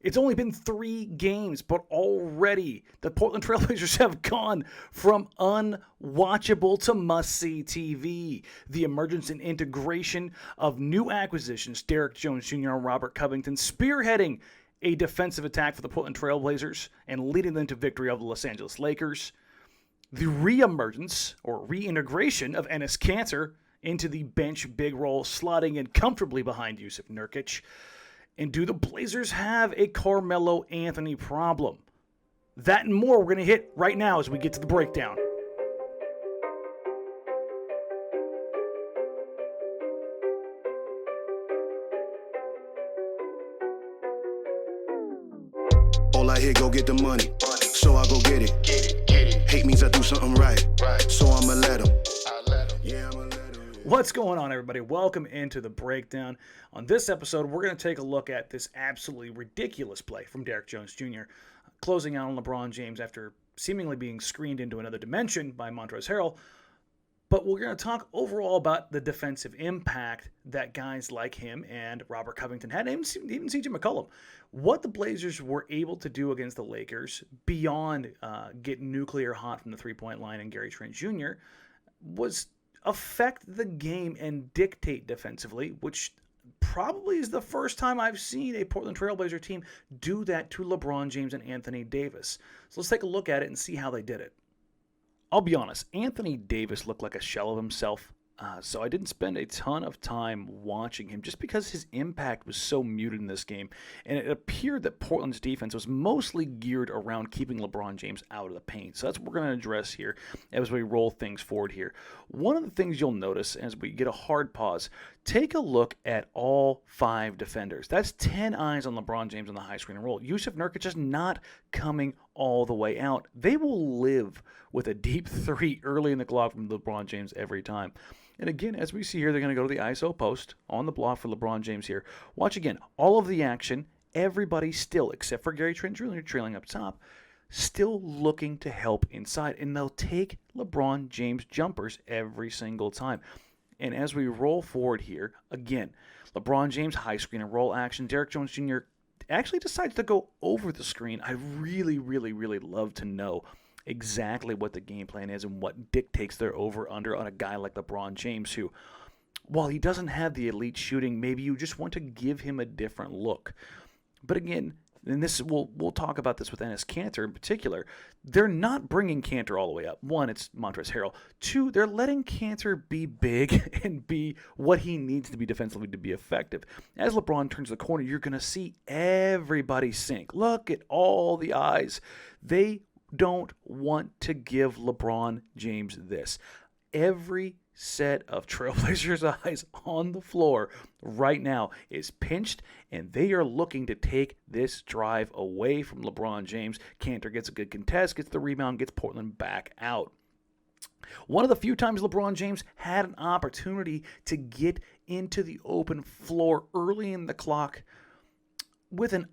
It's only been 3 games, but already the Portland Trailblazers have gone from unwatchable to must-see TV. The emergence and integration of new acquisitions, Derek Jones Jr. and Robert Covington, spearheading a defensive attack for the Portland Trailblazers and leading them to victory over the Los Angeles Lakers. The reemergence or reintegration of Enes Kanter into the bench big role, slotting in comfortably behind Jusuf Nurkic. And do the Blazers have a Carmelo Anthony problem? That and more we're going to hit right now as we get to the breakdown. All I hear, go get the money, so I go get it. Hate means I do something right, so I'ma let him. Yeah, I'ma let him. What's going on, everybody? Welcome into the breakdown. On this episode, we're going to take a look at this absolutely ridiculous play from Derek Jones Jr., closing out on LeBron James after seemingly being screened into another dimension by Montrezl Harrell. But we're going to talk overall about the defensive impact that guys like him and Robert Covington had, and even CJ McCollum. What the Blazers were able to do against the Lakers beyond getting nuclear hot from the three-point line and Gary Trent Jr. was affect the game and dictate defensively, which probably is the first time I've seen a Portland Trailblazer team do that to LeBron James and Anthony Davis. So let's take a look at it and see how they did it. I'll be honest, Anthony Davis looked like a shell of himself, so I didn't spend a ton of time watching him just because his impact was so muted in this game, and it appeared that Portland's defense was mostly geared around keeping LeBron James out of the paint. So that's what we're going to address here as we roll things forward here. One of the things you'll notice as we get a hard pause, take a look at all 5 defenders. That's 10 eyes on LeBron James on the high screen and roll. Jusuf Nurkic is not coming all the way out. They will live with a deep 3 early in the clock from LeBron James every time. And again, as we see here, they're going to go to the ISO post on the block for LeBron James here. Watch again. All of the action, everybody still, except for Gary Trent Jr. trailing up top, still looking to help inside. And they'll take LeBron James jumpers every single time. And as we roll forward here, again, LeBron James high screen and roll action. Derek Jones Jr. actually decides to go over the screen. I really love to know exactly what the game plan is and what dictates their over-under on a guy like LeBron James who, while he doesn't have the elite shooting, maybe you just want to give him a different look. But again, and this we'll talk about this with Enes Kanter in particular, they're not bringing Kanter all the way up. 1, it's Montrezl Harrell. 2, they're letting Kanter be big and be what he needs to be defensively to be effective. As LeBron turns the corner, you're going to see everybody sink. Look at all the eyes. They don't want to give LeBron James this. Every set of Trailblazers' eyes on the floor right now is pinched, and they are looking to take this drive away from LeBron James. Kanter gets a good contest, gets the rebound, gets Portland back out. One of the few times LeBron James had an opportunity to get into the open floor early in the clock with an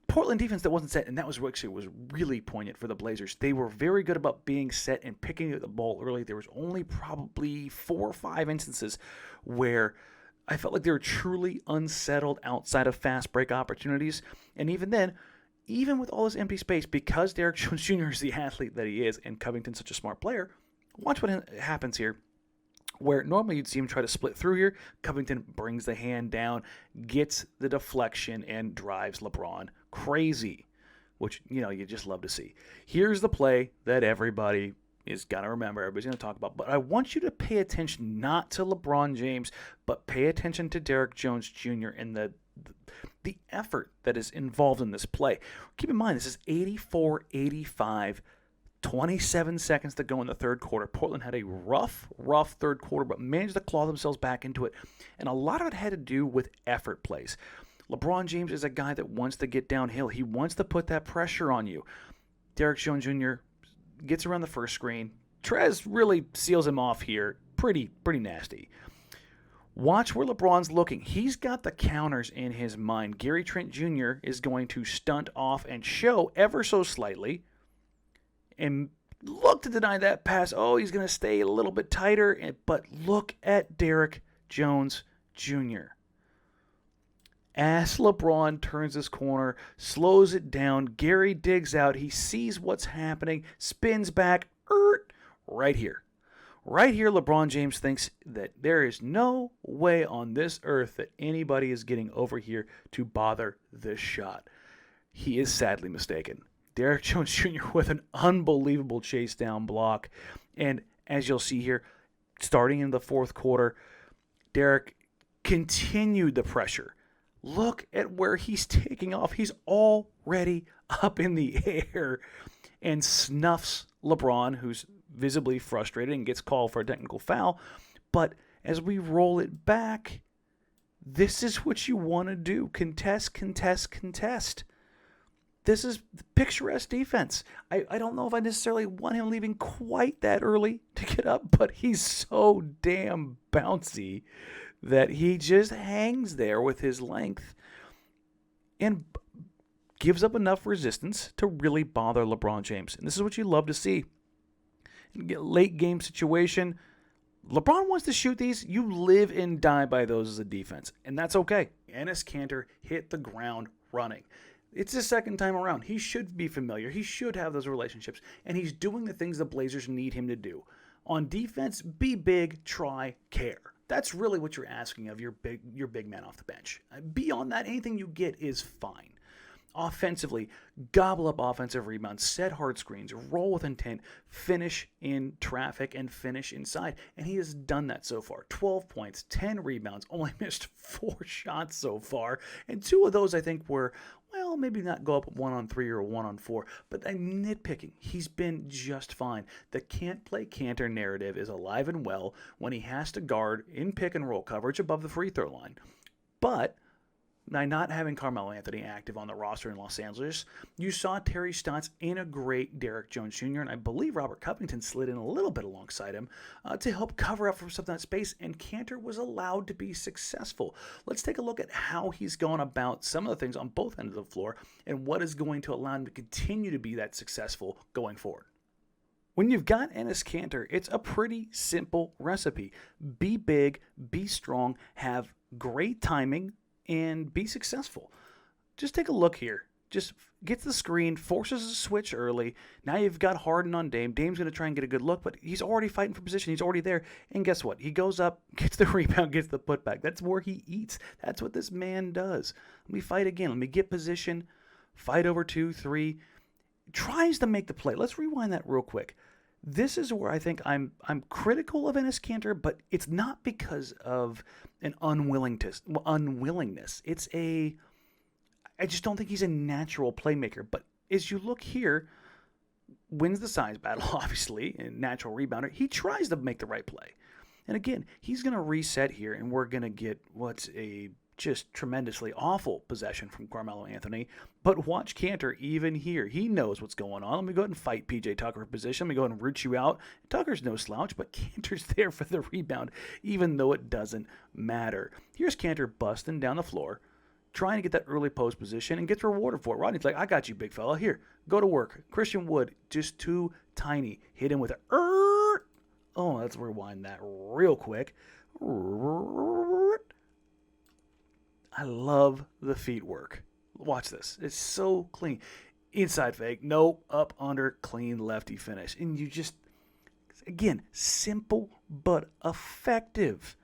Portland defense that wasn't set, and that was actually was really poignant for the Blazers. They were very good about being set and picking up the ball early. There was only probably 4 or 5 instances where I felt like they were truly unsettled outside of fast break opportunities. And even then, even with all this empty space, because Derek Jones Jr. is the athlete that he is and Covington's such a smart player, watch what happens here. Where normally you'd see him try to split through here, Covington brings the hand down, gets the deflection, and drives LeBron crazy, which, you just love to see. Here's the play that everybody is going to remember, everybody's going to talk about, but I want you to pay attention not to LeBron James, but pay attention to Derek Jones Jr. and the effort that is involved in this play. Keep in mind, this is 84-85, 27 seconds to go in the third quarter. Portland had a rough third quarter, but managed to claw themselves back into it. And a lot of it had to do with effort plays. LeBron James is a guy that wants to get downhill. He wants to put that pressure on you. Derek Jones Jr. gets around the first screen. Trez really seals him off here. Pretty nasty. Watch where LeBron's looking. He's got the counters in his mind. Gary Trent Jr. is going to stunt off and show ever so slightly and look to deny that pass. Oh, he's going to stay a little bit tighter. But look at Derek Jones Jr. As LeBron turns his corner, slows it down, Gary digs out. He sees what's happening, spins back, right here. Right here, LeBron James thinks that there is no way on this earth that anybody is getting over here to bother this shot. He is sadly mistaken. Derek Jones Jr. with an unbelievable chase down block. And as you'll see here, starting in the fourth quarter, Derek continued the pressure. Look at where he's taking off. He's already up in the air and snuffs LeBron, who's visibly frustrated and gets called for a technical foul. But as we roll it back, this is what you want to do. Contest, contest, contest. This is picturesque defense. I don't know if I necessarily want him leaving quite that early to get up, but he's so damn bouncy that he just hangs there with his length and gives up enough resistance to really bother LeBron James. And this is what you love to see. In a late game situation, LeBron wants to shoot these. You live and die by those as a defense, and that's okay. Enes Kanter hit the ground running. It's his second time around. He should be familiar. He should have those relationships, and he's doing the things the Blazers need him to do. On defense, be big, try, care. That's really what you're asking of your big man off the bench. Beyond that, anything you get is fine. Offensively, gobble up offensive rebounds, set hard screens, roll with intent, finish in traffic, and finish inside. And he has done that so far. 12 points, 10 rebounds, only missed 4 shots so far. And 2 of those, I think, were, well, maybe not go up 1-on-3 or 1-on-4, but I'm nitpicking. He's been just fine. The can't play Kanter narrative is alive and well when he has to guard in pick and roll coverage above the free throw line. But by not having Carmelo Anthony active on the roster in Los Angeles, you saw Terry Stotts integrate Derek Jones Jr., and I believe Robert Covington slid in a little bit alongside him to help cover up for some of that space, and Kanter was allowed to be successful. Let's take a look at how he's gone about some of the things on both ends of the floor and what is going to allow him to continue to be that successful going forward. When you've got Enes Kanter, it's a pretty simple recipe. Be big, be strong, have great timing, and be successful. Just take a look here. Just gets the screen, forces a switch early. Now you've got Harden on Dame. Dame's going to try and get a good look, but he's already fighting for position. He's already there. And guess what? He goes up, gets the rebound, gets the putback. That's where he eats. That's what this man does. Let me fight again. Let me get position. Fight over 2, 3. Tries to make the play. Let's rewind that real quick. This is where I think I'm critical of Enes Kanter, but it's not because of an unwillingness. I just don't think he's a natural playmaker. But as you look here, wins the size battle, obviously, and natural rebounder. He tries to make the right play. And again, he's going to reset here, and we're going to get what's a just tremendously awful possession from Carmelo Anthony. But watch Kanter even here. He knows what's going on. Let me go ahead and fight PJ Tucker for position. Let me go ahead and root you out. Tucker's no slouch, but Kanter's there for the rebound, even though it doesn't matter. Here's Kanter busting down the floor, trying to get that early post position, and gets rewarded for it. Rodney's like, I got you, big fella. Here, go to work. Christian Wood, just too tiny. Hit him with a Oh, let's rewind that real quick. I love the feet work. Watch this. It's so clean. Inside fake. Nope. Up, under, clean, lefty finish. And you just, again, simple but effective.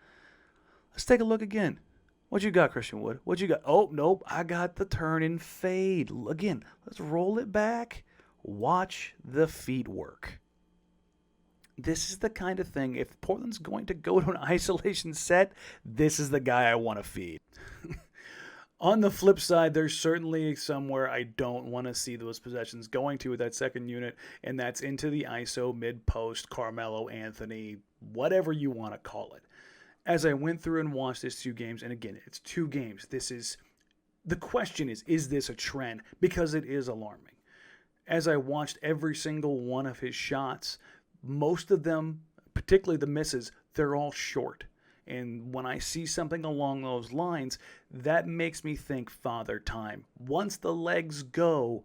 Let's take a look again. What you got, Christian Wood? What you got? Oh, nope. I got the turn and fade. Again, let's roll it back. Watch the feet work. This is the kind of thing, if Portland's going to go to an isolation set, this is the guy I want to feed. On the flip side, there's certainly somewhere I don't want to see those possessions going to with that second unit, and that's into the ISO, mid-post, Carmelo Anthony, whatever you want to call it. As I went through and watched these 2 games, and again, it's 2 games, the question is this a trend? Because it is alarming. As I watched every single one of his shots, most of them, particularly the misses, they're all short. And when I see something along those lines, that makes me think Father Time. Once the legs go,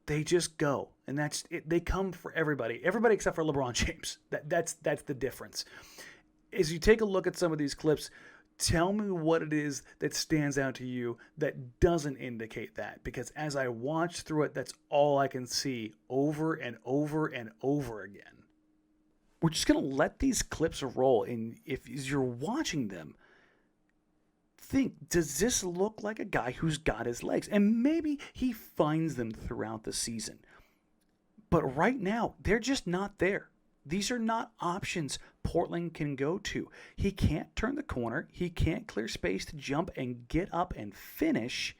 they just go. And that's it. They come for everybody. Everybody except for LeBron James. That's the difference. As you take a look at some of these clips, Tell me what it is that stands out to you that doesn't indicate that, because as I watch through it, that's all I can see over and over and over again. We're just going to let these clips roll, and if as you're watching them, think, does this look like a guy who's got his legs? And maybe he finds them throughout the season. But right now, they're just not there. These are not options Portland can go to. He can't turn the corner. He can't clear space to jump and get up and finish.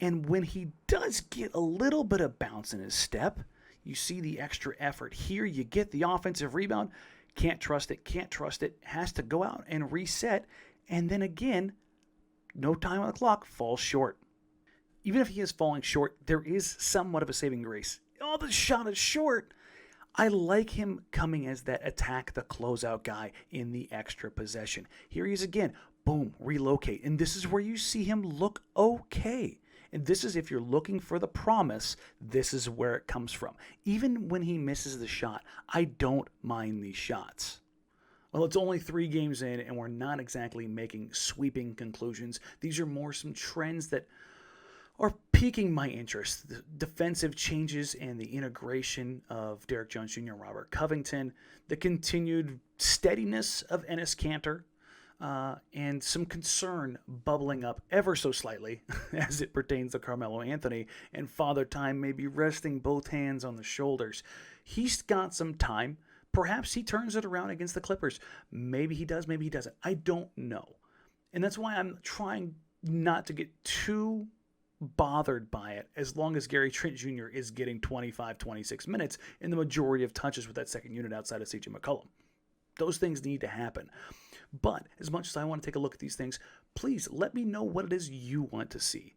And when he does get a little bit of bounce in his step, you see the extra effort. Here you get the offensive rebound. Can't trust it. Has to go out and reset. And then again, no time on the clock, falls short. Even if he is falling short, there is somewhat of a saving grace. Oh, the shot is short. I like him coming as that attack the closeout guy in the extra possession. Here he is again. Boom, relocate. And this is where you see him look okay. And this is, if you're looking for the promise, this is where it comes from. Even when he misses the shot, I don't mind these shots. Well, it's only 3 games in, and we're not exactly making sweeping conclusions. These are more some trends that are piquing my interest. The defensive changes and the integration of Derek Jones Jr. and Robert Covington, the continued steadiness of Enes Kanter, and some concern bubbling up ever so slightly as it pertains to Carmelo Anthony, and Father Time may be resting both hands on the shoulders. He's got some time. Perhaps he turns it around against the Clippers. Maybe he does, maybe he doesn't. I don't know. And that's why I'm trying not to get too bothered by it, as long as Gary Trent Jr. is getting 25, 26 minutes in the majority of touches with that second unit outside of CJ McCollum. Those things need to happen. But as much as I want to take a look at these things, please let me know what it is you want to see.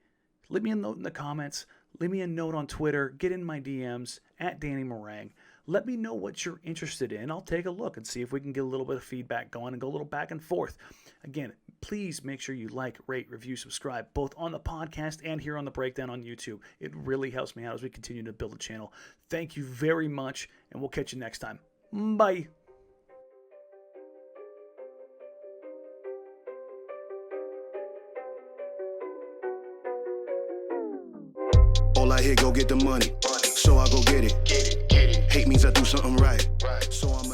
Leave me a note in the comments. Leave me a note on Twitter. Get in my DMs at Danny Marang. Let me know what you're interested in. I'll take a look and see if we can get a little bit of feedback going and go a little back and forth. Again, please make sure you like, rate, review, subscribe, both on the podcast and here on the breakdown on YouTube. It really helps me out as we continue to build the channel. Thank you very much, and we'll catch you next time. Bye. All I hear, go get the money. So I go get it. Hate means I do something right. So I'm